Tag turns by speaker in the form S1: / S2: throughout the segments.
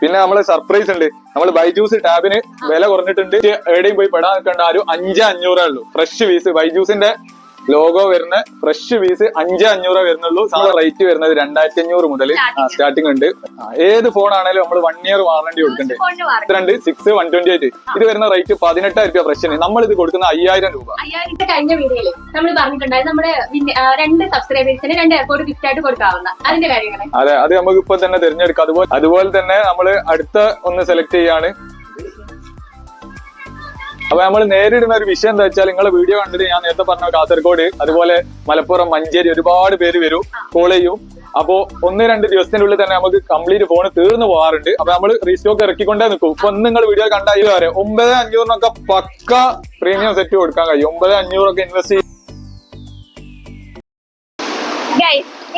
S1: പിന്നെ നമ്മള് സർപ്രൈസ് ഉണ്ട്. നമ്മൾ ബൈജൂസ് ടാബിന് വില കുറഞ്ഞിട്ടുണ്ട്. എവിടെയും പോയി പെടാൻ നിൽക്കേണ്ട ഒരു 5,500 ഉള്ളൂ. ഫ്രഷ് പീസ് ബൈജൂസിന്റെ ലോഗോ വരുന്ന ഫ്രഷ് പീസ് 5,500 വരുന്നുള്ളൂ. നമ്മുടെ റേറ്റ് വരുന്നത് 2,500 മുതൽ സ്റ്റാർട്ടിംഗ് ഉണ്ട്. ഏത് ഫോൺ ആണെങ്കിലും നമ്മൾ 1 ഇയർ വാറണ്ടി കൊടുക്കുന്നുണ്ട്. 6 128 ഇത് വരുന്ന റേറ്റ് 18,000 രൂപ ഫ്രഷിന്. നമ്മൾ ഇത് കൊടുക്കുന്ന 5,000 രൂപ.
S2: കഴിഞ്ഞ വീഡിയോയിൽ നമ്മൾ പറഞ്ഞിട്ടുണ്ടായിരുന്നു നമ്മുടെ 2 സബ്സ്ക്രൈബേഴ്സിന് 2 എയർപോർട്ട് ഗിഫ്റ്റ് ആയിട്ട് കൊടുക്കാവുന്ന അതിന്റെ കാര്യങ്ങൾ.
S1: അതെ, അത് നമുക്ക് ഇപ്പൊ തന്നെ തിരഞ്ഞെടുക്കാം. അതുപോലെ തന്നെ നമ്മൾ അടുത്ത ഒന്ന് സെലക്ട് ചെയ്യാണ്. അപ്പൊ നമ്മൾ നേരിടുന്ന ഒരു വിഷയം എന്താ വെച്ചാൽ, നിങ്ങളെ വീഡിയോ കണ്ടിട്ട് ഞാൻ നേരത്തെ പറഞ്ഞ കാസർഗോഡ്, അതുപോലെ മലപ്പുറം, മഞ്ചേരി ഒരുപാട് പേര് വരും, കോൾ ചെയ്യും. അപ്പോ 1-2 ദിവസത്തിനുള്ളിൽ തന്നെ നമുക്ക് കംപ്ലീറ്റ് ഫോൺ തീർന്നു പോകാറുണ്ട്. അപ്പൊ നമ്മൾ റീസ്റ്റോക്ക് ഇറക്കിക്കൊണ്ടേ നിൽക്കും. ഇപ്പൊ നിങ്ങൾ വീഡിയോ കണ്ടാൽ വരെ 9,500 പക്ക പ്രീമിയം സെറ്റ് കൊടുക്കാൻ കഴിയും. 9,500 ഇൻവെസ്റ്റ് ചെയ്യും.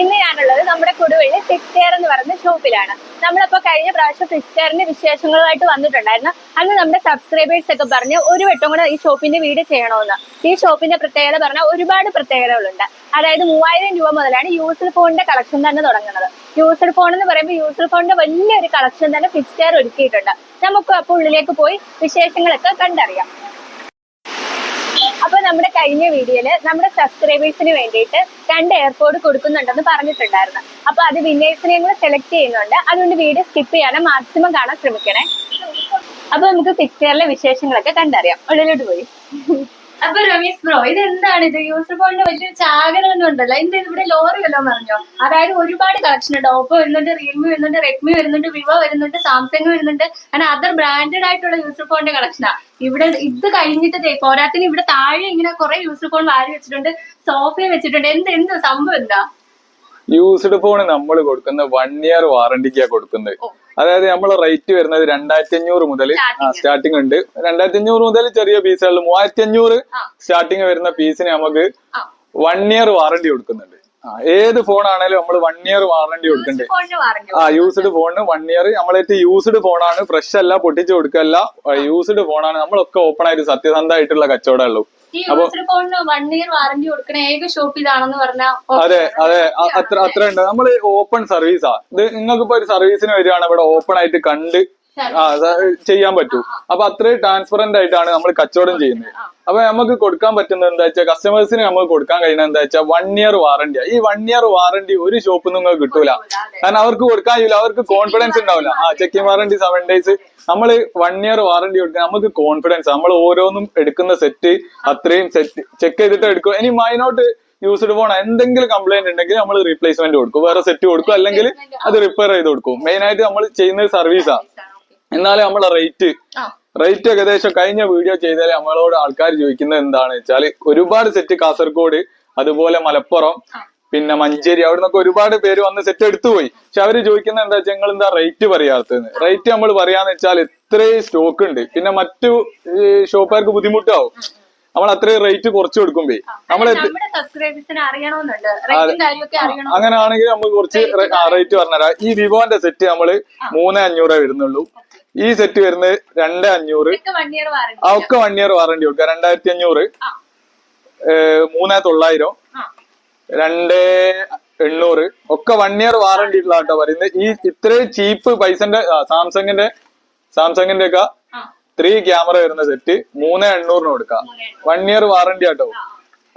S2: ഇന്ന് ഞാനുള്ളത് നമ്മുടെ കൊടുവള്ളി ഫിക്സ്റ്റെയർ എന്ന് പറയുന്ന ഷോപ്പിലാണ്. നമ്മളിപ്പോ കഴിഞ്ഞ പ്രാവശ്യം ഫിക്സ്റ്റെയറിന്റെ വിശേഷങ്ങളുമായിട്ട് വന്നിട്ടുണ്ടായിരുന്നു. അന്ന് നമ്മുടെ സബ്സ്ക്രൈബേഴ്സ് ഒക്കെ പറഞ്ഞ് ഒരു വട്ടം കൂടെ ഈ ഷോപ്പിന്റെ വീഡിയോ ചെയ്യണമെന്ന്. ഈ ഷോപ്പിന്റെ പ്രത്യേകത പറഞ്ഞാൽ ഒരുപാട് പ്രത്യേകതകളുണ്ട്. അതായത് 3,000 രൂപ മുതലാണ് യൂസ്ഡ് ഫോണിന്റെ കളക്ഷൻ തന്നെ തുടങ്ങുന്നത്. യൂസ്ഡ് ഫോൺ എന്ന് പറയുമ്പോൾ യൂസ്ഡ് ഫോണിന്റെ വലിയൊരു കളക്ഷൻ തന്നെ ഫിക്സ്റ്റെയർ ഒരുക്കിയിട്ടുണ്ട്. നമുക്ക് അപ്പോൾ ഉള്ളിലേക്ക് പോയി വിശേഷങ്ങളൊക്കെ കണ്ടറിയാം. അപ്പൊ നമ്മുടെ കഴിഞ്ഞ വീഡിയോയില് നമ്മുടെ സബ്സ്ക്രൈബേഴ്സിന് വേണ്ടിയിട്ട് 2 എയർപോർട്ട് കൊടുക്കുന്നുണ്ടെന്ന് പറഞ്ഞിട്ടുണ്ടായിരുന്നു. അപ്പൊ അത് വിന്നേഴ്സിനെ കൂടെ സെലക്ട് ചെയ്യുന്നുണ്ട്. അതുകൊണ്ട് വീഡിയോ സ്കിപ്പ് ചെയ്യാതെ മാക്സിമം കാണാൻ ശ്രമിക്കണേ. അപ്പൊ നമുക്ക് ഫിക്സ്റ്റെയറിലെ വിശേഷങ്ങളൊക്കെ കണ്ടറിയാം. ഉള്ളിലോട്ട് പോയി. അപ്പൊ രമേശ് ബ്രോ, ഇത് എന്താണ് ഇത്? യൂസർ ഫോണിന്റെ വലിയൊരു ചാകരൊന്നും ഉണ്ടല്ലോ. എന്ത് ഇവിടെ ലോറി വല്ലതും പറഞ്ഞോ? അതായത് ഒരുപാട് കളക്ഷൻ ഉണ്ട്. ഓപ്പോ വരുന്നുണ്ട്, റിയൽമി വരുന്നുണ്ട്, റെഡ്മി വരുന്നുണ്ട്, വിവോ വരുന്നുണ്ട്, സാംസങ് വരുന്നുണ്ട്. അങ്ങനെ അതർ ബ്രാൻഡഡ് ആയിട്ടുള്ള യൂസർ ഫോണിന്റെ കളക്ഷനാ ഇവിടെ. ഇത് കഴിഞ്ഞിട്ട് പോരാത്തിന് ഇവിടെ താഴെ ഇങ്ങനെ കുറെ യൂസർ ഫോൺ വാരി വെച്ചിട്ടുണ്ട്, സോഫയും വെച്ചിട്ടുണ്ട്. എന്ത് സംഭവം എന്താ?
S1: യൂസ്ഡ് ഫോൺ നമ്മൾ കൊടുക്കുന്ന 1 ഇയർ വാറണ്ടിക്കാ കൊടുക്കുന്നത്. അതായത് നമ്മളെ റേറ്റ് വരുന്നത് 2,500 മുതൽ സ്റ്റാർട്ടിംഗ് ഉണ്ട്. 2,500 മുതൽ ചെറിയ പീസുകളിൽ 3,500 സ്റ്റാർട്ടിങ് വരുന്ന പീസിന് നമുക്ക് 1 ഇയർ വാറണ്ടി കൊടുക്കുന്നുണ്ട്. ഏത് ഫോൺ ആണെങ്കിലും നമ്മൾ 1 ഇയർ വാറണ്ടി കൊടുക്കുന്നുണ്ട്. യൂസ്ഡ് ഫോണിന് 1 ഇയർ. നമ്മളേറ്റ് യൂസ്ഡ് ഫോണാണ്, ഫ്രഷ് അല്ല, പൊട്ടിച്ച് കൊടുക്കല്ല, യൂസ്ഡ് ഫോണാണ്. നമ്മളൊക്കെ ഓപ്പൺ ആയിട്ട് സത്യസന്ധമായിട്ടുള്ള കച്ചവടം ഉള്ളൂ. അതെ അതെ, അത്ര ഉണ്ട്. നമ്മള് ഓപ്പൺ സർവീസാ. ഇത് നിങ്ങൾക്കിപ്പോ ഒരു സർവീസിന് വരികയാണ്, ഇവിടെ ഓപ്പൺ ആയിട്ട് കണ്ട് ചെയ്യാൻ പറ്റൂ. അപ്പൊ അത്രയും ട്രാൻസ്പെറന്റ് ആയിട്ടാണ് നമ്മൾ കച്ചവടം ചെയ്യുന്നത്. അപ്പൊ നമുക്ക് കൊടുക്കാൻ പറ്റുന്നത് എന്താ വെച്ചാൽ, കസ്റ്റമേഴ്സിന് നമുക്ക് കൊടുക്കാൻ കഴിയുന്നത് എന്താ വെച്ചാൽ 1 ഇയർ വാറണ്ടിയാ. ഈ 1 ഇയർ വാറണ്ടി ഒരു ഷോപ്പിൽ നിന്ന് നിങ്ങൾക്ക് കിട്ടൂല. കാരണം അവർക്ക് കൊടുക്കാൻ കഴിയില്ല, അവർക്ക് കോൺഫിഡൻസ് ഉണ്ടാവില്ല. Checking warranty 7 days. നമ്മള് 1 ഇയർ വാറണ്ടി കൊടുക്കാൻ നമുക്ക് കോൺഫിഡൻസ്. നമ്മൾ ഓരോന്നും എടുക്കുന്ന സെറ്റ് അത്രയും സെറ്റ് ചെക്ക് ചെയ്തിട്ട് എടുക്കും. ഇനി മൈനോട്ട് യൂസ്ഡ് ഫോൺ എന്തെങ്കിലും കംപ്ലൈന്റ് ഉണ്ടെങ്കിൽ നമ്മൾ റീപ്ലേസ്മെന്റ് കൊടുക്കും, വേറെ സെറ്റ് കൊടുക്കും, അല്ലെങ്കിൽ അത് റിപ്പയർ ചെയ്ത് കൊടുക്കും. മെയിൻ ആയിട്ട് നമ്മൾ ചെയ്യുന്നത് സർവീസാ. എന്നാലും നമ്മളെ റേറ്റ് ഏകദേശം കഴിഞ്ഞ വീഡിയോ ചെയ്താൽ നമ്മളോട് ആൾക്കാർ ചോദിക്കുന്നത് എന്താണെന്ന് വെച്ചാൽ, ഒരുപാട് സെറ്റ് കാസർഗോഡ്, അതുപോലെ മലപ്പുറം, പിന്നെ മഞ്ചേരി, അവിടെ നിന്നൊക്കെ ഒരുപാട് പേര് വന്ന് സെറ്റ് എടുത്തുപോയി. പക്ഷെ അവര് ചോദിക്കുന്നത് എന്താ വെച്ചാൽ, നിങ്ങൾ എന്താ റേറ്റ് പറയാത്തതെന്ന്. റേറ്റ് നമ്മൾ പറയാന്ന് വെച്ചാൽ ഇത്രയും സ്റ്റോക്ക് ഉണ്ട്, പിന്നെ മറ്റു ഷോപ്പുകാർക്ക് ബുദ്ധിമുട്ടാവും. നമ്മൾ അത്രയും റേറ്റ് കുറച്ച് കൊടുക്കുമ്പോ അങ്ങനെയാണെങ്കിൽ നമുക്ക് കുറച്ച് റേറ്റ് പറഞ്ഞുതരാം. ഈ വിവോന്റെ സെറ്റ് നമ്മള് 3,500 വരുന്നുള്ളൂ. ഈ സെറ്റ് വരുന്നത് 2,500. ഒക്കെ 1 ഇയർ വാറണ്ടി കൊടുക്കുക. 2,500, 3,900, 2,800 ഒക്കെ 1 ഇയർ വാറണ്ടി ഉള്ള കേട്ടോ പറയുന്നത്. ഈ ഇത്രയും ചീപ്പ് പൈസന്റെ സാംസങ്ങിന്റെ ഒക്കെ 3 ക്യാമറ വരുന്ന സെറ്റ് 3,800 കൊടുക്കാം. 1 ഇയർ വാറണ്ടി ആട്ടോ.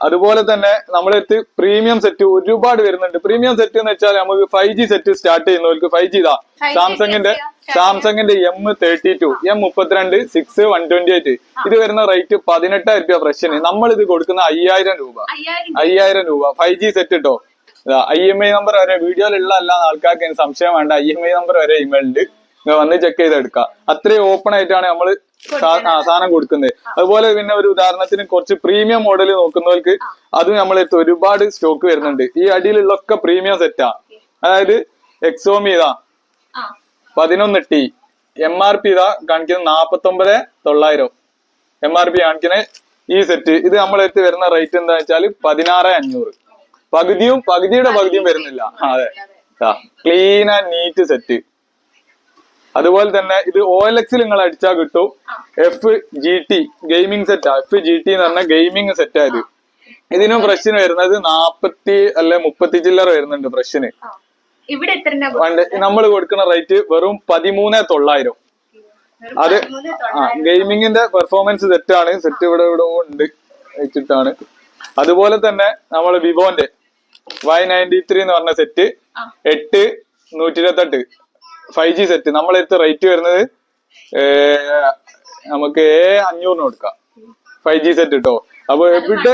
S1: അതുപോലെ തന്നെ നമ്മളെടുത്ത് പ്രീമിയം സെറ്റ് ഒരുപാട് വരുന്നുണ്ട്. പ്രീമിയം സെറ്റ് എന്ന് വെച്ചാൽ നമുക്ക് 5G സെറ്റ് സ്റ്റാർട്ട് ചെയ്യുന്നവർക്ക് 5G ഇതാ സാംസങ്ങിന്റെ M32, M32, 6 128 ഇത് വരുന്ന റേറ്റ് 18,000 രൂപ ഫ്രഷിന്. നമ്മൾ ഇത് കൊടുക്കുന്ന 5,000 രൂപ. 5,000 രൂപ 5G സെറ്റ് കേട്ടോ. IMI നമ്പർ വരെ വീഡിയോയിലുള്ള എല്ലാ ആൾക്കാർക്ക് സംശയം വേണ്ട. IMI നമ്പർ വരെ ഇമെയിൽ ഉണ്ട്, വന്ന് ചെക്ക് ചെയ്തെടുക്കാം. അത്രയും ഓപ്പൺ ആയിട്ടാണ് നമ്മൾ സാധനം കൊടുക്കുന്നത്. അതുപോലെ പിന്നെ ഒരു ഉദാഹരണത്തിന് കുറച്ച് പ്രീമിയം മോഡൽ നോക്കുന്നവർക്ക് അത് നമ്മളെടുത്ത് ഒരുപാട് സ്റ്റോക്ക് വരുന്നുണ്ട്. ഈ അടിയിലുള്ളൊക്കെ പ്രീമിയം സെറ്റാ. അതായത് എക്സോമി ഇതാ 11T, MRP ഇതാ കാണിക്കുന്നത് 49,900 MRP കാണിക്കുന്ന ഈ സെറ്റ്. ഇത് നമ്മളെടുത്ത് വരുന്ന റേറ്റ് എന്താ വെച്ചാൽ 16,500. പകുതിയുടെ പകുതിയും വരുന്നില്ല. അതെ, ക്ലീൻ ആൻഡ് നീറ്റ് സെറ്റ്. അതുപോലെ തന്നെ ഇത് OLX നിങ്ങൾ അടിച്ചാൽ കിട്ടും. FGT ഗെയിമിംഗ് സെറ്റാ. FGT എന്ന് പറഞ്ഞ ഗെയിമിംഗ് സെറ്റാ. ഇതിനും ഫ്രഷിന് വരുന്നത് 40 അല്ലെ 30 ചില്ലറ വരുന്നുണ്ട് ഫ്രഷിന്.
S2: ഇവിടെ എത്ര
S1: നമ്മൾ കൊടുക്കുന്ന റേറ്റ് വെറും 13,900. അത് ഗെയിമിങ്ങിന്റെ പെർഫോമൻസ് സെറ്റാണ്. സെറ്റ് ഇവിടെ ഉണ്ട് വെച്ചിട്ടാണ്. അതുപോലെ തന്നെ നമ്മൾ വിവോന്റെ Y93 എന്ന് പറഞ്ഞ സെറ്റ് 8,128 5G സെറ്റ് നമ്മളെടുത്ത് റേറ്റ് വരുന്നത് നമുക്ക് 500 കൊടുക്കാം 5G സെറ്റ് കേട്ടോ. അപ്പൊ എവിടെ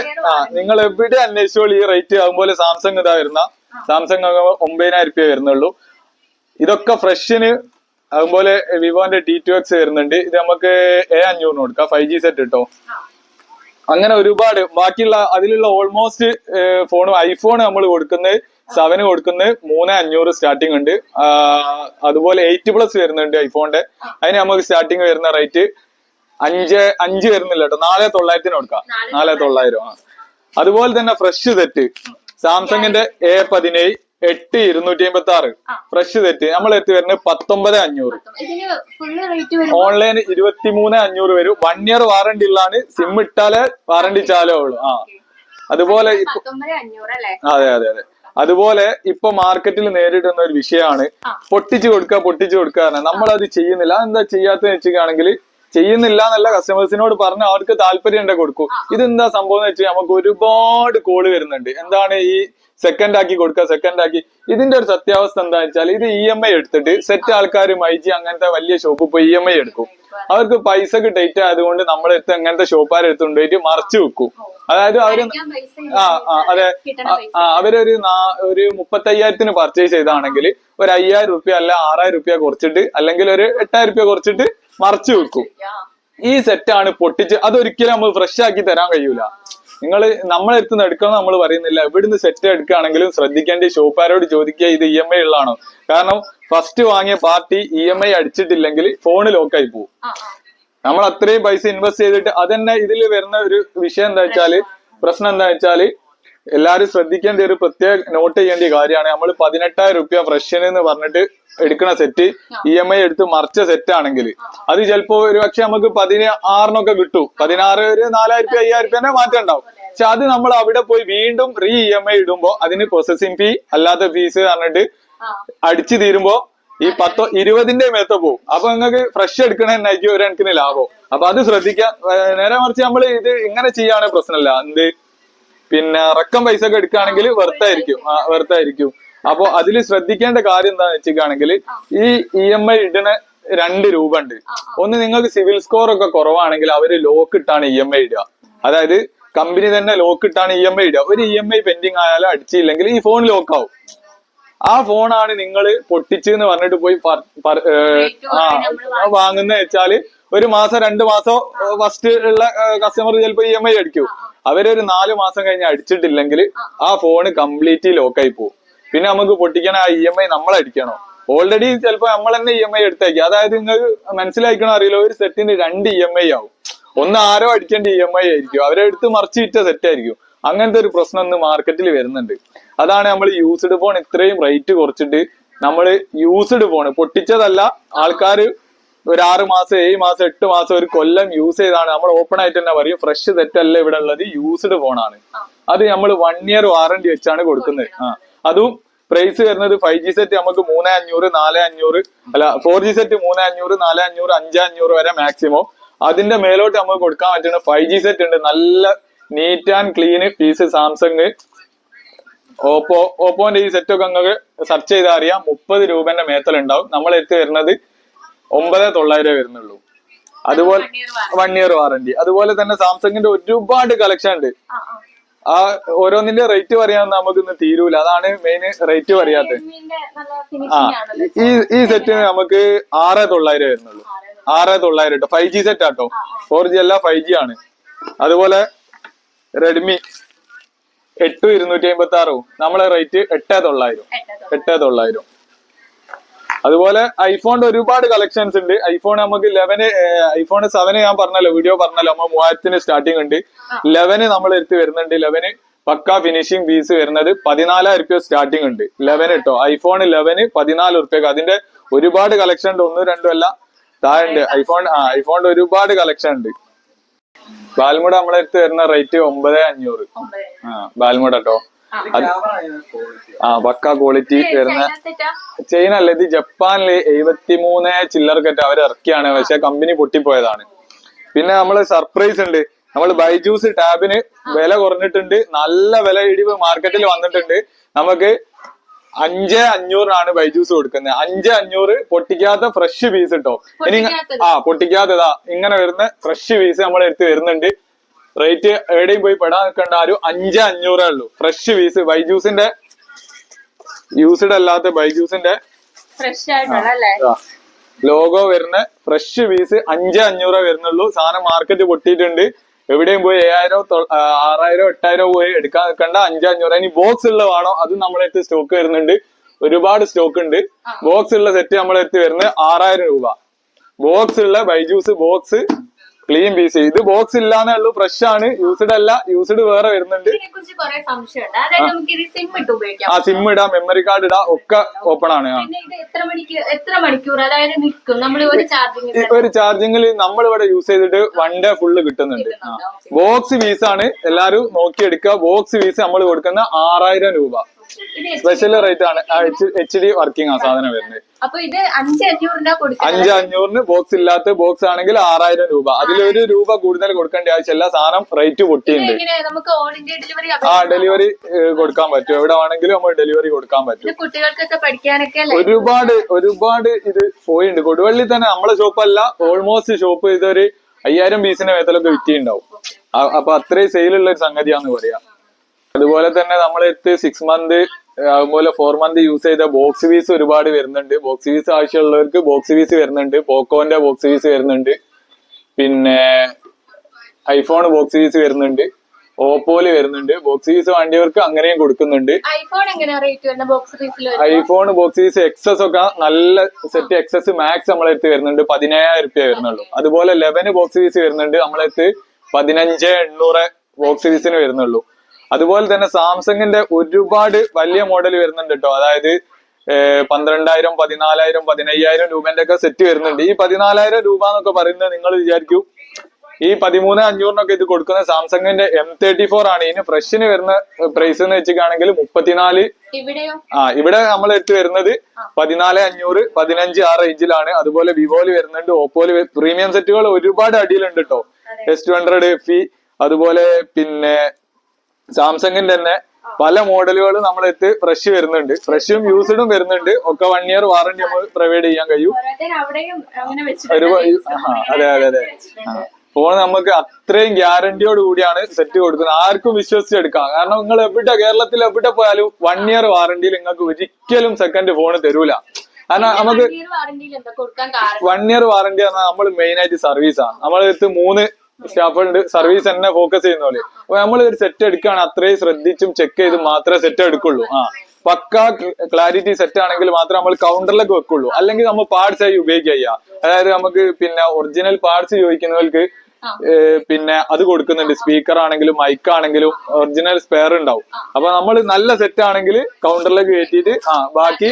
S1: നിങ്ങൾ എവിടെ അന്വേഷിച്ചോളൂ ഈ റേറ്റ്. അതുപോലെ സാംസങ് ഇതാ വരുന്ന സാംസങ് 9,000 രൂപ വരുന്നുള്ളൂ. ഇതൊക്കെ ഫ്രഷിന്. അതുപോലെ വിവോന്റെ D2X വരുന്നുണ്ട്. ഇത് നമുക്ക് 500 കൊടുക്കാം 5G സെറ്റ് കേട്ടോ. അങ്ങനെ ഒരുപാട് ബാക്കിയുള്ള അതിലുള്ള ഓൾമോസ്റ്റ് ഫോണും ഐഫോൺ നമ്മൾ കൊടുക്കുന്നത് 7 കൊടുക്കുന്നത് 3,500 സ്റ്റാർട്ടിങ് ഉണ്ട്. അതുപോലെ 8+ വരുന്നുണ്ട് ഐഫോണിന്റെ. അതിന് നമുക്ക് സ്റ്റാർട്ടിങ് വരുന്ന റേറ്റ് 5 വരുന്നില്ല കേട്ടോ. 4,900 കൊടുക്കാം 4,900. അതുപോലെ തന്നെ ഫ്രഷ് സെറ്റ് സാംസങ്ങിന്റെ A17 8,256 ഫ്രഷ് സെറ്റ് നമ്മളെടുത്ത് വരുന്നത് 19,500. ഓൺലൈൻ 23,500 വരും. 1 ഇയർ വാറണ്ടി ഉള്ളതാണ്. സിം ഇട്ടാലേ വാറണ്ടി ചാലേ ഉള്ളൂ. അതുപോലെ അതെ അതെ അതെ. അതുപോലെ ഇപ്പൊ മാർക്കറ്റിൽ നേരിടുന്ന ഒരു വിഷയമാണ് പൊട്ടിച്ചു കൊടുക്കുക. നമ്മളത് ചെയ്യുന്നില്ല. എന്താ ചെയ്യാത്തതെന്ന് വെച്ചിട്ടാണെങ്കിൽ ചെയ്യുന്നില്ല എന്നല്ല, കസ്റ്റമേഴ്സിനോട് പറഞ്ഞ് അവർക്ക് താല്പര്യം ഉണ്ടെ കൊടുക്കും. ഇതെന്താ സംഭവം എന്ന് വെച്ചാൽ നമുക്ക് ഒരുപാട് കോള് വരുന്നുണ്ട്. എന്താണ് ഈ സെക്കൻഡ് ആക്കി കൊടുക്കുക. ഇതിന്റെ ഒരു സത്യാവസ്ഥ എന്താണെന്ന് വെച്ചാൽ ഇത് EMI എടുത്തിട്ട് സെറ്റ് ആൾക്കാർ മൈജി അങ്ങനത്തെ വലിയ ഷോപ്പ് പോയി EMI എടുക്കും. അവർക്ക് പൈസക്ക് ഡേറ്റ് ആയതുകൊണ്ട് നമ്മളെടുത്ത് അങ്ങനത്തെ ഷോപ്പുകാർ എടുത്തുകൊണ്ടുപോയിട്ട് മറച്ചു വെക്കും. അതായത് അവര് അതെ അവരൊരു 35,000 പർച്ചേസ് ചെയ്താണെങ്കിൽ ഒരു 5,000 രൂപ അല്ല 6,000 രൂപ കുറച്ചിട്ട് അല്ലെങ്കിൽ ഒരു 8,000 രൂപ കുറച്ചിട്ട് മറച്ചു വെക്കും. ഈ സെറ്റാണ് പൊട്ടിച്ച്. അതൊരിക്കലും നമ്മൾ ഫ്രഷ് ആക്കി തരാൻ കഴിയൂല. നമ്മളെടുത്ത് എടുക്കണം നമ്മൾ പറയുന്നില്ല. ഇവിടുന്ന് സെറ്റ് എടുക്കുകയാണെങ്കിലും ശ്രദ്ധിക്കേണ്ട ഷോപ്പുകാരോട് ചോദിക്കുക ഇത് EMI ഉള്ളതാണോ. കാരണം ഫസ്റ്റ് വാങ്ങിയ പാർട്ടി EMI അടിച്ചിട്ടില്ലെങ്കിൽ ഫോണ് ലോക്കായി പോകും. നമ്മൾ അത്രയും പൈസ ഇൻവെസ്റ്റ് ചെയ്തിട്ട് അതന്നെ. ഇതിൽ വരുന്ന ഒരു വിഷയം പ്രശ്നം എന്താ വെച്ചാല് എല്ലാരും ശ്രദ്ധിക്കേണ്ട ഒരു പ്രത്യേക നോട്ട് ചെയ്യേണ്ട കാര്യമാണ്. നമ്മൾ 18,000 രൂപ ഫ്രഷിന് എന്ന് പറഞ്ഞിട്ട് എടുക്കുന്ന സെറ്റ് EMI എടുത്ത് മറിച്ച സെറ്റ് ആണെങ്കിൽ അത് ചിലപ്പോ ഒരു പക്ഷെ നമുക്ക് 16 കിട്ടും. 16 ഒരു 4,000 രൂപ 5,000 രൂപ മാറ്റം ഉണ്ടാവും. പക്ഷെ അത് നമ്മൾ അവിടെ പോയി വീണ്ടും EMI ഇടുമ്പോ അതിന് പ്രോസസിങ് ഫീ അല്ലാത്ത ഫീസ് പറഞ്ഞിട്ട് അടിച്ചു തീരുമ്പോ ഈ 10-20ന്റെ മേത്ത പോകും. അപ്പൊ നിങ്ങൾക്ക് ഫ്രഷ് എടുക്കണമെന്നായിരിക്കും ഒരു കണക്കിന് ലാഭം. അപ്പൊ അത് ശ്രദ്ധിക്കാം. നേരെ മറിച്ച് നമ്മൾ ഇത് ഇങ്ങനെ ചെയ്യുകയാണെങ്കിൽ പ്രശ്നമില്ല. പിന്നെ റക്കം പൈസ ഒക്കെ എടുക്കുകയാണെങ്കിൽ വെറുത്തായിരിക്കും. അപ്പൊ അതിൽ ശ്രദ്ധിക്കേണ്ട കാര്യം എന്താന്ന് വെച്ചിട്ടാണെങ്കിൽ ഈ EMI ഇടുന്ന 2 രൂപ ഉണ്ട്. ഒന്ന് നിങ്ങൾക്ക് സിവിൽ സ്കോർ ഒക്കെ കുറവാണെങ്കിൽ അവര് ലോക്ക് ഇട്ടാണ് EMI ഇടുക. അതായത് കമ്പനി തന്നെ ലോക്ക് ഇട്ടാണ് EMI ഇടുക. ഒരു EMI പെൻഡിങ് ആയാലും അടിച്ചില്ലെങ്കിൽ ഈ ഫോൺ ലോക്കാവും. ആ ഫോണാണ് നിങ്ങൾ പൊട്ടിച്ചെന്ന് പറഞ്ഞിട്ട് പോയി വാങ്ങുന്ന വെച്ചാല് 1 മാസം 2 മാസം ഫസ്റ്റ് ഉള്ള കസ്റ്റമർ ചിലപ്പോ EMI അടിക്കും. അവരൊരു 4 മാസം കഴിഞ്ഞ് അടിച്ചിട്ടില്ലെങ്കിൽ ആ ഫോണ് കംപ്ലീറ്റ്ലി ലോക്കായി പോകും. പിന്നെ നമുക്ക് പൊട്ടിക്കണ ആ EMI നമ്മൾ അടിക്കണോ. ഓൾറെഡി ചിലപ്പോ നമ്മൾ തന്നെ EMI എടുത്തേക്കും. അതായത് നിങ്ങൾക്ക് മനസ്സിലാക്കണോ അറിയില്ല, ഒരു സെറ്റിന് 2 EMI ആവും. ഒന്ന് ആരോ അടിക്കേണ്ട EMI ആയിരിക്കും. അവരെടുത്ത് മറിച്ച് വിറ്റ സെറ്റ് ആയിരിക്കും. അങ്ങനത്തെ ഒരു പ്രശ്നം ഇന്ന് മാർക്കറ്റിൽ വരുന്നുണ്ട്. അതാണ് നമ്മൾ യൂസ്ഡ് ഫോൺ ഇത്രയും റേറ്റ് കുറച്ചിട്ട് നമ്മൾ യൂസ്ഡ് ഫോൺ പൊട്ടിച്ചതല്ല, ആൾക്കാര് ഒരു 6 മാസം 7 മാസം 8 മാസം 1 കൊല്ലം യൂസ് ചെയ്താണ്. നമ്മൾ ഓപ്പൺ ആയിട്ട് തന്നെ പറയും ഫ്രഷ് സെറ്റ് അല്ല ഇവിടെ ഉള്ളത്, യൂസ്ഡ് ഫോണാണ്. അത് നമ്മൾ 1 ഇയർ വാറണ്ടി വെച്ചാണ് കൊടുക്കുന്നത്. അതും പ്രൈസ് വരുന്നത് 5G സെറ്റ് നമുക്ക് 3,500 4,500 അല്ല 4G സെറ്റ് 3,500 4,500 5,500 വരെ മാക്സിമം. അതിന്റെ മേലോട്ട് നമുക്ക് കൊടുക്കാൻ പറ്റുന്ന 5G സെറ്റ് ഉണ്ട്. നല്ല neat and clean piece. Samsung ഓപ്പോന്റെ ഈ സെറ്റ് ഒക്കെ നിങ്ങൾക്ക് സെർച്ച് ചെയ്താൽ അറിയാം. 30 രൂപന്റെ മേത്തലുണ്ടാവും. നമ്മളെടുത്ത് വരുന്നത് 9,900 വരുന്നുള്ളൂ. അതുപോലെ 1 ഇയർ വാറണ്ടി. അതുപോലെ തന്നെ സാംസങ്ങിന്റെ ഒരുപാട് കളക്ഷൻ ഉണ്ട്. ആ ഓരോന്നിന്റെ റേറ്റ് പറയാൻ നമുക്ക് ഇന്ന് തീരൂല. അതാണ് മെയിൻ റേറ്റ് പറയാത്തത്. ഈ സെറ്റിന് നമുക്ക് 6,900 വരുന്നുള്ളൂ. 6,900 കേട്ടോ. 5G സെറ്റ് ആട്ടോ. 4G അല്ല 5G ആണ്. അതുപോലെ റെഡ്മി 8,256 നമ്മളെ റേറ്റ് 8,900. അതുപോലെ ഐഫോണിന്റെ ഒരുപാട് കളക്ഷൻസ് ഉണ്ട്. ഐഫോൺ നമുക്ക് 11 ഐഫോൺ 7 ഞാൻ പറഞ്ഞല്ലോ, വീഡിയോ പറഞ്ഞല്ലോ, നമ്മൾ 3,000 സ്റ്റാർട്ടിങ് ഉണ്ട്. 11 നമ്മൾ എടുത്ത് വരുന്നുണ്ട്. 11 പക്ക ഫിനിഷിംഗ് പീസ് വരുന്നത് 14,000 രൂപ സ്റ്റാർട്ടിങ് ഉണ്ട്. 11 കേട്ടോ. ഐഫോൺ 11 14 രൂപയ്ക്ക്. അതിന്റെ ഒരുപാട് കളക്ഷൻ ഉണ്ട്. 1 2 അല്ല താഴെ ഉണ്ട്. ഐഫോണിന്റെ ഒരുപാട് കളക്ഷൻ ഉണ്ട്. ബാൽമുട നമ്മളെ അടുത്ത് വരുന്ന റേറ്റ് 9,500. ബാൽമുട കേട്ടോ. പക്ക ക്വാളിറ്റി വരുന്ന ചെയിൻ അല്ല, ഇത് ജപ്പാനില് 73 ചില്ലറക്കറ്റ് അവർ ഇറക്കിയാണ്, പക്ഷെ കമ്പനി പൊട്ടിപ്പോയതാണ്. പിന്നെ നമ്മള് സർപ്രൈസ് ഉണ്ട്, നമ്മൾ ബൈജൂസ് ടാബിന് വില കുറഞ്ഞിട്ടുണ്ട്, നല്ല വില ഇടിവ് മാർക്കറ്റിൽ വന്നിട്ടുണ്ട്. നമുക്ക് 5,500 ബൈജൂസ് കൊടുക്കുന്നത്. 5,500 പൊട്ടിക്കാത്ത ഫ്രഷ് പീസ് കിട്ടോ. ഇനി പൊട്ടിക്കാത്തതാ ഇങ്ങനെ വരുന്ന ഫ്രഷ് പീസ് നമ്മളെ അടുത്ത് വരുന്നുണ്ട്. റേറ്റ് എവിടെയും പോയി പെടാൻ നിൽക്കേണ്ട, ഒരു 5,500 ഉള്ളൂ. ഫ്രഷ് പീസ് ബൈജൂസിന്റെ യൂസ്ഡ് അല്ലാത്ത ബൈജൂസിന്റെ ലോഗോ വരുന്ന ഫ്രഷ് പീസ് 5,500 വരുന്നുള്ളൂ. സാധനം മാർക്കറ്റ് പൊട്ടിയിട്ടുണ്ട്. എവിടെയും പോയി 7,000, 6,000, 8,000 പോയി എടുക്കാൻ നിൽക്കണ്ട. 5,500. ഇനി ബോക്സ് ഉള്ള വേണോ, അതും നമ്മളെ അടുത്ത് സ്റ്റോക്ക് വരുന്നുണ്ട്. ഒരുപാട് സ്റ്റോക്ക് ഉണ്ട്. ബോക്സ് ഉള്ള സെറ്റ് നമ്മളെ അടുത്ത് വരുന്നത് 6,000 രൂപ. ബോക്സ് ഉള്ള ബൈജൂസ് ബോക്സ് ക്ലീൻ പീസ്. ഇത് ബോക്സ് ഇല്ലാന്നേ ഉള്ളൂ, ഫ്രഷ് ആണ്, യൂസ്ഡ് അല്ല. യൂസ്ഡ് വേറെ വരുന്നുണ്ട്. സിം ഇടാം, മെമ്മറി കാർഡ് ഇടാം, ഒക്കെ ഓപ്പൺ ആണ്. ഒരു ചാർജിങ്ങിൽ നമ്മളിവിടെ യൂസ് ചെയ്തിട്ട് 1 ഡേ ഫുള്ള് കിട്ടുന്നുണ്ട്. ബോക്സ് പീസ് ആണ്, എല്ലാരും നോക്കിയെടുക്കുക. ബോക്സ് പീസ് നമ്മൾ കൊടുക്കുന്ന 6,000 രൂപ. സ്പെഷ്യൽ റേറ്റ് ആണ്. HD വർക്കിംഗ് ആ സാധനം വരുന്നത്. 5,500 ബോക്സ് ഇല്ലാത്ത ബോക്സ് ആണെങ്കിൽ 6,000 രൂപ. അതിലൊരു രൂപ കൂടുതൽ കൊടുക്കേണ്ട ആവശ്യമില്ല. സാധനം റേറ്റ് പൊട്ടിയുണ്ട്. ഡെലിവറി കൊടുക്കാൻ പറ്റും. എവിടെ വേണമെങ്കിലും നമ്മൾ ഡെലിവറി കൊടുക്കാൻ പറ്റും. ഒരുപാട് ഇത് പോയിണ്ട്. കൊടുവള്ളി തന്നെ നമ്മളെ ഷോപ്പല്ല, ഓൾമോസ്റ്റ് ഷോപ്പ് ഇതൊരു 5,000 പീസിന്റെ മേത്തലൊക്കെ വിറ്റിയുണ്ടാവും. അപ്പൊ അത്രയും സെയിലുള്ള ഒരു സംഗതിയാന്ന് പറയാം. അതുപോലെ തന്നെ നമ്മളെടുത്ത് 6 മന്ത് അതുപോലെ 4 മന്ത് യൂസ് ചെയ്ത ബോക്സ് പീസ് ഒരുപാട് വരുന്നുണ്ട്. ബോക്സ് പീസ് ആവശ്യമുള്ളവർക്ക് ബോക്സ് പീസ് വരുന്നുണ്ട്. പോക്കോന്റെ ബോക്സ് പീസ് വരുന്നുണ്ട്. പിന്നെ ഐഫോൺ ബോക്സ് പീസ് വരുന്നുണ്ട്. ഓപ്പോയില് വരുന്നുണ്ട്. ബോക്സ് പീസ് വേണ്ടിയവർക്ക് അങ്ങനെയും കൊടുക്കുന്നുണ്ട്. ഐഫോൺ ബോക്സ് പീസ് എക്സസ് ഒക്കെ നല്ല സെറ്റ് എക്സസ് മാക്സ് നമ്മളെടുത്ത് വരുന്നുണ്ട്. 15,000 രൂപ വരുന്നുള്ളൂ. അതുപോലെ 11 ബോക്സ് പീസ് വരുന്നുണ്ട്. നമ്മളെടുത്ത് 15,800 ബോക്സ് പീസിന് വരുന്നുള്ളൂ. അതുപോലെ തന്നെ സാംസങ്ങിന്റെ ഒരുപാട് വലിയ മോഡൽ വരുന്നുണ്ട് കേട്ടോ. അതായത് 12,000, 14,000, 15,000 രൂപന്റെ ഒക്കെ സെറ്റ് വരുന്നുണ്ട്. ഈ 14,000 രൂപ എന്നൊക്കെ പറയുന്നത് നിങ്ങൾ വിചാരിക്കൂ, ഈ 13,500 ഇത് കൊടുക്കുന്ന സാംസങ്ങിന്റെ M34 ആണ്. ഇതിന് ഫ്രഷിന് വരുന്ന പ്രൈസ് എന്ന് വെച്ചിട്ടാണെങ്കിൽ 34. ഇവിടെ നമ്മൾ എടുത്ത് വരുന്നത് 14,500, 15 ആ റേഞ്ചിലാണ്. അതുപോലെ വിവോയില് വരുന്നുണ്ട്, ഓപ്പോയില് പ്രീമിയം സെറ്റുകൾ ഒരുപാട് അടിയിലുണ്ട് കേട്ടോ. S200 FE, അതുപോലെ പിന്നെ സാംസങ്ങിന്റെ തന്നെ പല മോഡലുകൾ നമ്മളെടുത്ത് ഫ്രഷ് വരുന്നുണ്ട്. ഫ്രഷും യൂസ്ഡും വരുന്നുണ്ട്. ഒക്കെ 1 ഇയർ വാറന്റി നമ്മൾ പ്രൊവൈഡ് ചെയ്യാൻ കഴിയും. അതെ. ഫോൺ നമുക്ക് അത്രയും ഗ്യാരണ്ടിയോട് കൂടിയാണ് സെറ്റ് കൊടുക്കുന്നത്. ആർക്കും വിശ്വസിച്ചെടുക്കാം. കാരണം നിങ്ങൾ കേരളത്തിൽ എവിടെ പോയാലും 1 ഇയർ വാറന്റിയിൽ നിങ്ങൾക്ക് ഒരിക്കലും സെക്കൻഡ് ഫോൺ തരൂല. കാരണം നമുക്ക് 1 ഇയർ വാറന്റി പറഞ്ഞാൽ നമ്മൾ മെയിൻ ആയിട്ട് സർവീസാണ്. നമ്മളെടുത്ത് 3 സ്റ്റാഫുണ്ട് സർവീസ് തന്നെ ഫോക്കസ് ചെയ്യുന്ന പോലെ. അപ്പൊ നമ്മൾ ഒരു സെറ്റ് എടുക്കുകയാണ്, അത്രയും ശ്രദ്ധിച്ചും ചെക്ക് ചെയ്ത് മാത്രമേ സെറ്റ് എടുക്കുള്ളൂ. പക്ക ക്ലാരിറ്റി സെറ്റ് ആണെങ്കിൽ മാത്രമേ നമ്മൾ കൗണ്ടറിലേക്ക് വെക്കുള്ളൂ. അല്ലെങ്കിൽ നമ്മൾ പാർട്സ് ആയി ഉപയോഗിക്കുക. അതായത് നമുക്ക് പിന്നെ ഒറിജിനൽ പാർട്സ് ചോദിക്കുന്നവർക്ക് പിന്നെ അത് കൊടുക്കുന്നുണ്ട്. സ്പീക്കർ ആണെങ്കിലും മൈക്ക് ആണെങ്കിലും ഒറിജിനൽ സ്പെയർ ഉണ്ടാവും. അപ്പൊ നമ്മൾ നല്ല സെറ്റ് ആണെങ്കിൽ കൗണ്ടറിലേക്ക് കയറ്റിയിട്ട് ബാക്കി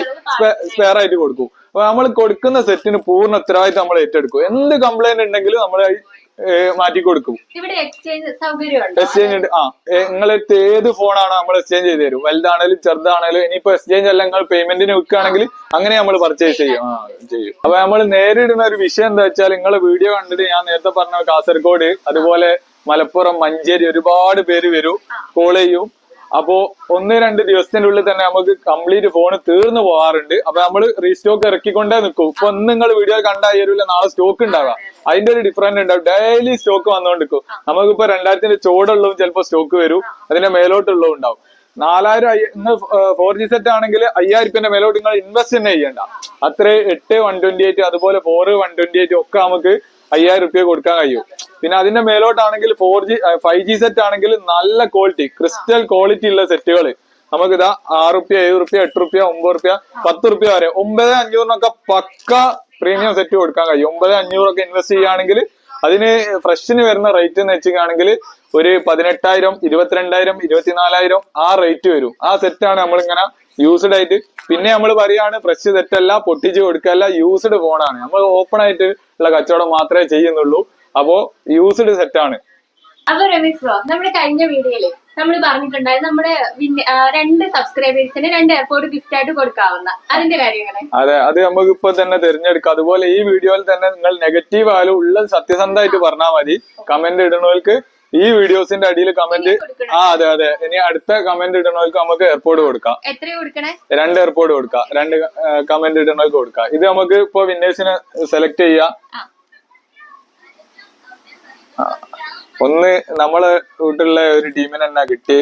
S1: സ്പെയർ ആയിട്ട് കൊടുക്കും. അപ്പൊ നമ്മൾ കൊടുക്കുന്ന സെറ്റിന് പൂർണ്ണ ഉത്തരവാദിത്തം നമ്മൾ ഏറ്റെടുക്കും. എന്ത് കംപ്ലൈന്റ് ഉണ്ടെങ്കിലും നമ്മൾ മാറ്റി കൊടുക്കും. എക്സ്ചേഞ്ച് ഉണ്ട്. നിങ്ങളടുത്ത് ഏത് ഫോണാണോ നമ്മൾ എക്സ്ചേഞ്ച് ചെയ്ത് തരും. വലുതാണേലും ചെറുതാണേലും. ഇനിയിപ്പോ എക്സ്ചേഞ്ച് അല്ല നിങ്ങൾ പേയ്മെന്റിന് വെക്കുകയാണെങ്കിൽ അങ്ങനെ നമ്മൾ പർച്ചേസ് ചെയ്യും. അപ്പൊ നമ്മൾ നേരിടുന്ന ഒരു വിഷയം എന്താ വെച്ചാൽ, നിങ്ങളെ വീഡിയോ കണ്ടിട്ട് ഞാൻ നേരത്തെ പറഞ്ഞ കാസർഗോഡ്, അതുപോലെ മലപ്പുറം, മഞ്ചേരി ഒരുപാട് പേര് വരും, കോൾ ചെയ്യും. അപ്പോ 1-2 ദിവസത്തിന്റെ ഉള്ളിൽ തന്നെ നമുക്ക് കംപ്ലീറ്റ് ഫോൺ തീർന്നു പോകാറുണ്ട്. അപ്പൊ നമ്മൾ റീസ്റ്റോക്ക് ഇറക്കിക്കൊണ്ടേ നിൽക്കും. ഇപ്പൊ ഒന്ന് നിങ്ങൾ വീഡിയോ കണ്ടായിരുന്നില്ല, നാളെ സ്റ്റോക്ക് ഉണ്ടാവാം. അതിന്റെ ഒരു ഡിഫറൻറ് ഉണ്ടാവും. ഡെയിലി സ്റ്റോക്ക് വന്നുകൊണ്ടിരിക്കും. നമുക്കിപ്പോ 2000 ചോടുള്ളതും ചിലപ്പോൾ സ്റ്റോക്ക് വരും, അതിന്റെ മേലോട്ടുള്ളതും ഉണ്ടാവും. 4,000 ഇന്ന് 4G സെറ്റ് ആണെങ്കിൽ 5,000 രൂപന്റെ മേലോട്ട് നിങ്ങൾ ഇൻവെസ്റ്റ് തന്നെ ചെയ്യണ്ട. അത്രേ 8 128 അതുപോലെ 4 128 ഒക്കെ നമുക്ക് 5,000 രൂപ കൊടുക്കാൻ കഴിയും. പിന്നെ അതിന്റെ മേലോട്ടാണെങ്കിൽ 5G സെറ്റ് ആണെങ്കിൽ നല്ല ക്വാളിറ്റി, ക്രിസ്റ്റൽ ക്വാളിറ്റി ഉള്ള സെറ്റുകൾ നമുക്കിതാ 6 രൂപ, 7 രൂപ, 8 രൂപ, 9 രൂപ, 10 രൂപ വരെ 9,500 പക്ക പ്രീമിയം സെറ്റ് കൊടുക്കാൻ കഴിയും. 9,500 ഇൻവെസ്റ്റ് ചെയ്യുകയാണെങ്കിൽ അതിന് ഫ്രഷിന് വരുന്ന റേറ്റ് എന്ന് വെച്ചിട്ടാണെങ്കിൽ ഒരു 18,000, 22,000, 24,000 ആ റേറ്റ് വരും. ആ സെറ്റാണ് നമ്മളിങ്ങനെ യൂസ്ഡ് ആയിട്ട്. പിന്നെ നമ്മൾ പറയാണ് ഫ്രഷ് സെറ്റ് അല്ല, പൊട്ടിച്ച് കൊടുക്കല്ല, യൂസ്ഡ് ഫോണാണ്. നമ്മൾ ഓപ്പൺ ആയിട്ട് ഉള്ള കച്ചവടം മാത്രമേ ചെയ്യുന്നുള്ളൂ. അപ്പോ യൂസ്ഡ് സെറ്റാണ്.
S2: അപ്പൊ രമേശ് ബ്രോ, നമ്മുടെ കഴിഞ്ഞ വീഡിയോയില് നമ്മൾ പറഞ്ഞിട്ടുണ്ടായിരുന്നു നമ്മുടെ 2 സബ്സ്ക്രൈബേഴ്സിന് 2 എയർപോർട്ട് ഗിഫ്റ്റ് ആയിട്ട് കൊടുക്കാവുന്ന അതിന്റെ കാര്യങ്ങളെ.
S1: അതെ, അത് നമുക്ക് ഇപ്പൊ തന്നെ തിരഞ്ഞെടുക്കാം. അതുപോലെ ഈ വീഡിയോയിൽ തന്നെ നിങ്ങൾ നെഗറ്റീവ് ആയാലും ഉള്ളത് സത്യസന്ധമായിട്ട് പറഞ്ഞാൽ മതി. കമന്റ് ഇടുന്നവർക്ക് ഈ വീഡിയോസിന്റെ അടിയിൽ കമന്റ് അതെ അതെ, ഇനി അടുത്ത കമന്റ് ഇടുന്നവർക്ക് നമുക്ക് എയർപോർട്ട് കൊടുക്കാം.
S2: എത്ര കൊടുക്കണേ?
S1: 2 എയർപോർട്ട് കൊടുക്കാം. 2 കമന്റ് ഇടുന്നവർക്ക് കൊടുക്കാം. ഇത് നമുക്ക് ഇപ്പൊ വിന്നേഴ്സിനെ സെലക്ട് ചെയ്യാം. ഒന്ന് നമ്മളെ വീട്ടിലുള്ള ഒരു ടീമിന് തന്നെ കിട്ടി.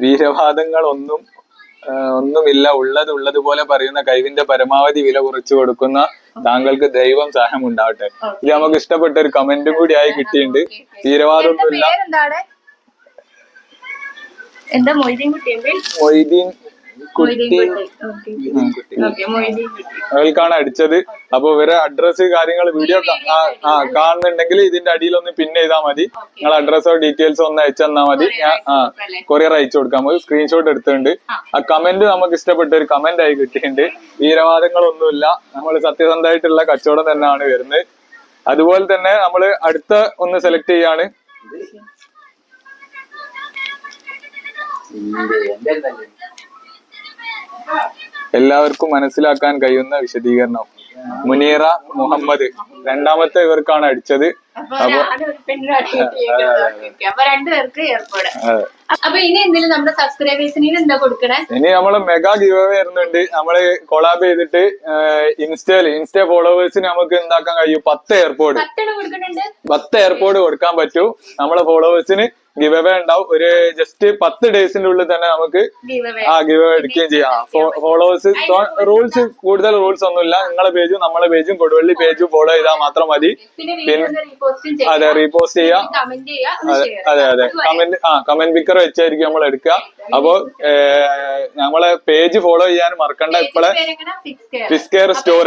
S1: വീരവാദങ്ങൾ ഒന്നുമില്ല, ഉള്ളതുപോലെ പറയുന്ന കഴിവിന്റെ പരമാവധി വില കുറച്ചു കൊടുക്കുന്ന താങ്കൾക്ക് ദൈവം സഹായം ഉണ്ടാവട്ടെ. ഇത് നമുക്ക് ഇഷ്ടപ്പെട്ട ഒരു കമന്റും കൂടി ആയി കിട്ടിയിട്ടുണ്ട്. വീരവാദമൊന്നുമില്ല.
S2: എന്താ മൊയ്തീൻ കുട്ടി?
S1: മൊയ്തീൻ കുട്ടി അവർക്കാണ് അടിച്ചത്. അപ്പൊ ഇവരെ അഡ്രസ് കാര്യങ്ങൾ വീഡിയോ കാണുന്നുണ്ടെങ്കിൽ ഇതിന്റെ അടിയിൽ ഒന്ന് പിൻ ചെയ്താൽ മതി. നിങ്ങൾ അഡ്രസ്സോ ഡീറ്റെയിൽസോ ഒന്ന് അയച്ചു തന്നാൽ മതി. കൊറിയർ അയച്ചു കൊടുക്കാം. നമുക്ക് സ്ക്രീൻഷോട്ട് എടുത്തിട്ടുണ്ട്. ആ കമന്റ് നമുക്ക് ഇഷ്ടപ്പെട്ട ഒരു കമന്റ് ആയി കിട്ടിയിട്ടുണ്ട്. വീരവാദങ്ങളൊന്നുമില്ല, നമ്മൾ സത്യസന്ധമായിട്ടുള്ള കച്ചവടം തന്നെയാണ് വരുന്നത്. അതുപോലെ തന്നെ നമ്മള് അടുത്ത ഒന്ന് സെലക്ട് ചെയ്യാണ്. എല്ലാവർക്കും മനസ്സിലാക്കാൻ കഴിയുന്ന വിശദീകരണം. മുനീറ മുഹമ്മദ് രണ്ടാമത്തെ ഇവർക്കാണ് അടിച്ചത്.
S2: അപ്പൊ 2 പേർക്ക് എയർപോർട്ട്. അപ്പൊ ഇനി എന്തെങ്കിലും നമ്മുടെ സബ്സ്ക്രൈബേഴ്സിന് എന്താ കൊടുക്കണേ?
S1: ഇനി നമ്മള് മെഗാ ഗിവ് അവേ വരുന്നുണ്ട്. നമ്മള് കൊളാബ് ചെയ്തിട്ട് ഇൻസ്റ്റ ഫോളോവേഴ്സിന് നമുക്ക് എന്താക്കാൻ കഴിയും? 10 എയർപോർട്ട് 10 എയർപോർട്ട് കൊടുക്കാൻ പറ്റൂ. നമ്മളെ ഫോളോവേഴ്സിന് ഗിവ് അവേ ഉണ്ടാവും. ഒരു ജസ്റ്റ് 10 ഡേയ്സിന്റെ ഉള്ളിൽ തന്നെ നമുക്ക് ഗിവ് അവേ എടുക്കുകയും ചെയ്യാം. ഫോളോവേഴ്സ് റൂൾസ്, കൂടുതൽ റൂൾസ് ഒന്നുമില്ല. നിങ്ങളെ പേജും നമ്മളെ പേജും കൊടുവള്ളി പേജും ഫോളോ ചെയ്താൽ മാത്രം മതി. പിന്നെ അതെ, റീപോസ്റ്റ് ചെയ്യാം. അതെ അതെ, കമന്റ് പിക്കർ വെച്ചായിരിക്കും നമ്മൾ എടുക്കുക. അപ്പൊ നമ്മളെ പേജ് ഫോളോ ചെയ്യാൻ മറക്കണ്ട. ഇപ്പോഴെ ഫിസ്കെയർ സ്റ്റോർ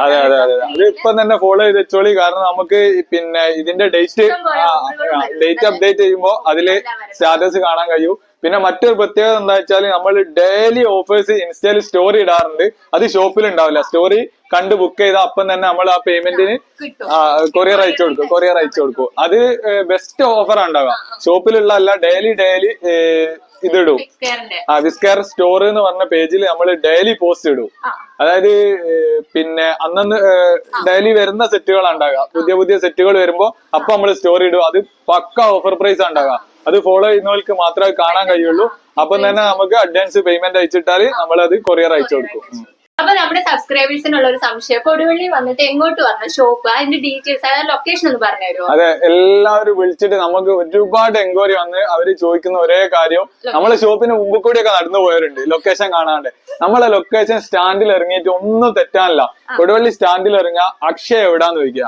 S1: അതെ അതെ അതെ, അത് ഇപ്പൊ തന്നെ ഫോളോ ചെയ്ത് വെച്ചോളി. കാരണം നമുക്ക് പിന്നെ ഇതിന്റെ ഡേറ്റ് അപ്ഡേറ്റ് ചെയ്യുമ്പോ അതില് സ്റ്റാറ്റസ് കാണാൻ കഴിയും. പിന്നെ മറ്റൊരു പ്രത്യേകത എന്താ വെച്ചാൽ നമ്മൾ ഡെയിലി ഓഫേഴ്സ് ഇൻസ്റ്റയിൽ സ്റ്റോറി ഇടാറുണ്ട്. അത് ഷോപ്പിൽ ഉണ്ടാവില്ല. സ്റ്റോറി കണ്ട് ബുക്ക് ചെയ്ത അപ്പം തന്നെ നമ്മൾ ആ പേയ്മെന്റിന് കൊറിയർ അയച്ചു കൊടുക്കും. അത് ബെസ്റ്റ് ഓഫറാണ് ഉണ്ടാവുക. ഷോപ്പിലുള്ള അല്ല, ഡെയിലി ഇതിടും. വിസ്കെയർ സ്റ്റോർ എന്ന് പറഞ്ഞ പേജിൽ നമ്മൾ ഡെയിലി പോസ്റ്റ് ഇടും. അതായത് പിന്നെ അന്നന്ന് ഡെയിലി വരുന്ന സെറ്റുകളാണ് ഉണ്ടാകുക. പുതിയ സെറ്റുകൾ വരുമ്പോ അപ്പൊ നമ്മൾ സ്റ്റോറി ഇടും. അത് പക്ക ഓഫർ പ്രൈസ് ഉണ്ടാകുക. അത് ഫോളോ ചെയ്യുന്നവർക്ക് മാത്രമേ കാണാൻ കഴിയുള്ളൂ. അപ്പം തന്നെ നമുക്ക് അഡ്വാൻസ് പേയ്മെന്റ് അയച്ചിട്ടാൽ നമ്മളത് കൊറിയർ അയച്ചു കൊടുക്കും.
S2: അപ്പൊ നമ്മുടെ സബ്സ്ക്രൈബേഴ്സിനുള്ള ഒരു സംശയം, കൊടുവള്ളി വന്നിട്ട് എങ്ങോട്ട് വരണം ഷോപ്പ്, അതിന്റെ ഡീറ്റെയിൽസ്, അതായത് ലൊക്കേഷൻ ഒന്ന് പറഞ്ഞു തരുമോ?
S1: അതെ, എല്ലാവരും വിളിച്ചിട്ട് നമുക്ക് ഒരുപാട് എൻക്വയറി വന്ന് അവര് ചോദിക്കുന്ന ഒരേ കാര്യം, നമ്മളെ ഷോപ്പിന് മുമ്പ് കൂടിയൊക്കെ നടന്നു പോയവരുണ്ട് ലൊക്കേഷൻ കാണാണ്ട്. നമ്മളെ ലൊക്കേഷൻ സ്റ്റാൻഡിൽ ഇറങ്ങിയിട്ട് ഒന്നും തെറ്റാനില്ല. കൊടുവള്ളി സ്റ്റാൻഡിൽ ഇറങ്ങുക, അക്ഷയ എവിടാന്ന് ചോദിക്കുക.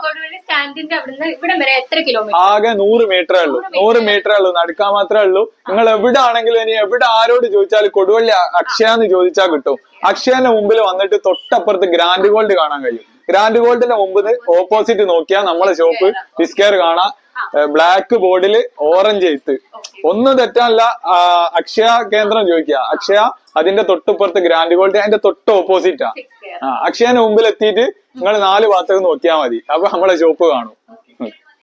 S1: ആകെ 100 മീറ്ററേ ഉള്ളൂ. 100 മീറ്ററേ ഉള്ളൂ, നടക്കാൻ മാത്രമേ ഉള്ളൂ. നിങ്ങൾ എവിടെ ആണെങ്കിലും ഇനി എവിടെ ആരോട് ചോദിച്ചാലും കൊടുവള്ളി അക്ഷയ എന്ന് ചോദിച്ചാൽ കിട്ടും. അക്ഷയന്റെ മുമ്പിൽ വന്നിട്ട് തൊട്ടപ്പുറത്ത് ഗ്രാൻഡ് ഗോൾഡ് കാണാൻ കഴിയും. ഗ്രാൻഡ് ഗോൾഡിന്റെ മുമ്പിൽ ഓപ്പോസിറ്റ് നോക്കിയാൽ നമ്മളെ ഷോപ്പ് ഫിസ്കെയർ കാണാം. ബ്ലാക്ക് ബോർഡിൽ ഓറഞ്ച് എഴുത്ത്. ഒന്നും തെറ്റാനല്ല. അക്ഷയ കേന്ദ്രം ചോദിക്കുക. അക്ഷയ അതിന്റെ തൊട്ടിപ്പുറത്ത് ഗ്രാൻഡ് ഗോൾഡ് അതിന്റെ തൊട്ട് ഓപ്പോസിറ്റാ. അക്ഷയന്റെ മുമ്പിൽ എത്തിയിട്ട് നിങ്ങൾ 4 ഭാഗത്തേക്ക് നോക്കിയാൽ മതി. അപ്പൊ നമ്മളെ ഷോപ്പ് കാണും.